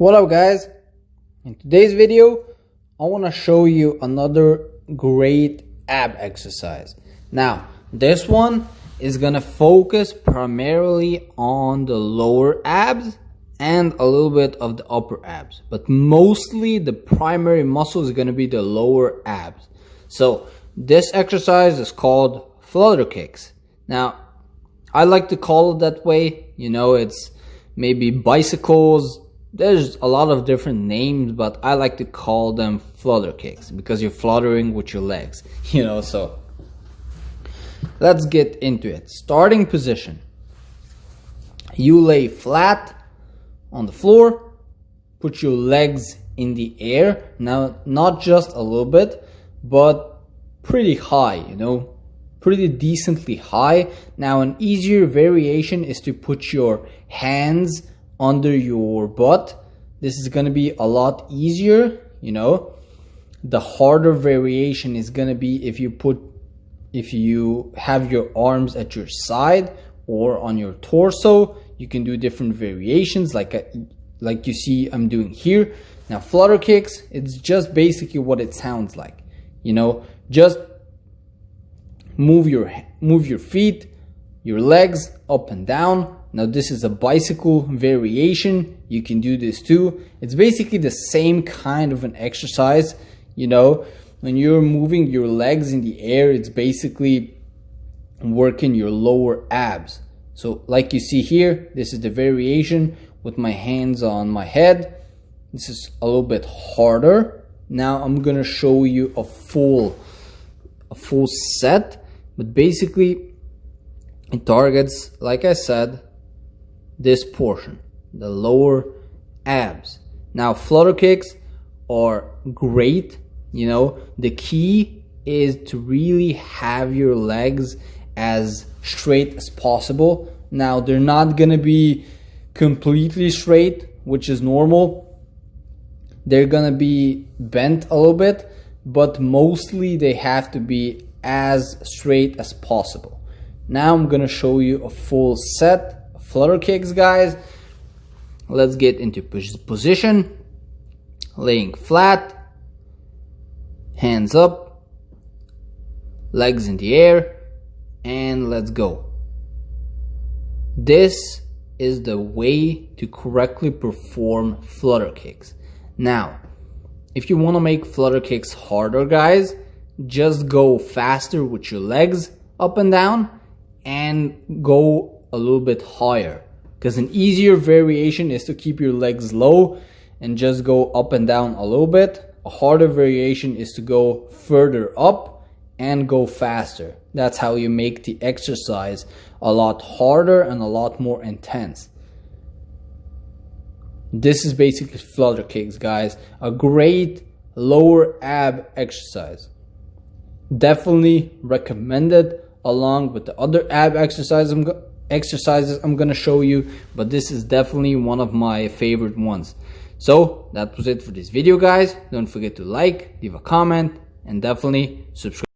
What up, guys? In today's video I want to show you another great ab exercise. Now this one is gonna focus primarily on the lower abs and a little bit of the upper abs, but mostly the primary muscle is gonna be the lower abs. So this exercise is called flutter kicks. Now I like to call it that way. You know, it's maybe bicycles. There's a lot of different names, but I like to call them flutter kicks because you're fluttering with your legs, you know. So let's get into it. Starting position. You lay flat on the floor, put your legs in the air. Now, not just a little bit, but pretty high, you know, pretty decently high. Now, an easier variation is to put your hands under your butt. This is going to be a lot easier, you know. The harder variation is going to be if you have your arms at your side or on your torso. You can do different variations like you see I'm doing here. Now flutter kicks, it's just basically what it sounds like, you know. Just move your feet, your legs up and down. Now this is a bicycle variation. You can do this too. It's basically the same kind of an exercise, you know. When you're moving your legs in the air, it's basically working your lower abs. So like you see here, this is the variation with my hands on my head. This is a little bit harder. Now I'm gonna show you a full set, but basically it targets, like I said, this portion, the lower abs. Now flutter kicks are great, you know. The key is to really have your legs as straight as possible. Now they're not gonna be completely straight, which is normal. They're gonna be bent a little bit, but mostly they have to be as straight as possible. Now I'm gonna show you a full set of flutter kicks, guys. Let's get into position. Laying flat, hands up, legs in the air, and let's go. This is the way to correctly perform flutter kicks. Now, if you want to make flutter kicks harder, guys, just go faster with your legs up and down and go a little bit higher, because an easier variation is to keep your legs low and just go up and down a little bit. A harder variation is to go further up and go faster. That's how you make the exercise a lot harder and a lot more intense. This is basically flutter kicks, guys. A great lower ab exercise. Definitely recommended along with the other ab exercises I'm gonna show you, but this is definitely one of my favorite ones. So that was it for this video, guys. Don't forget to like, leave a comment, and definitely subscribe.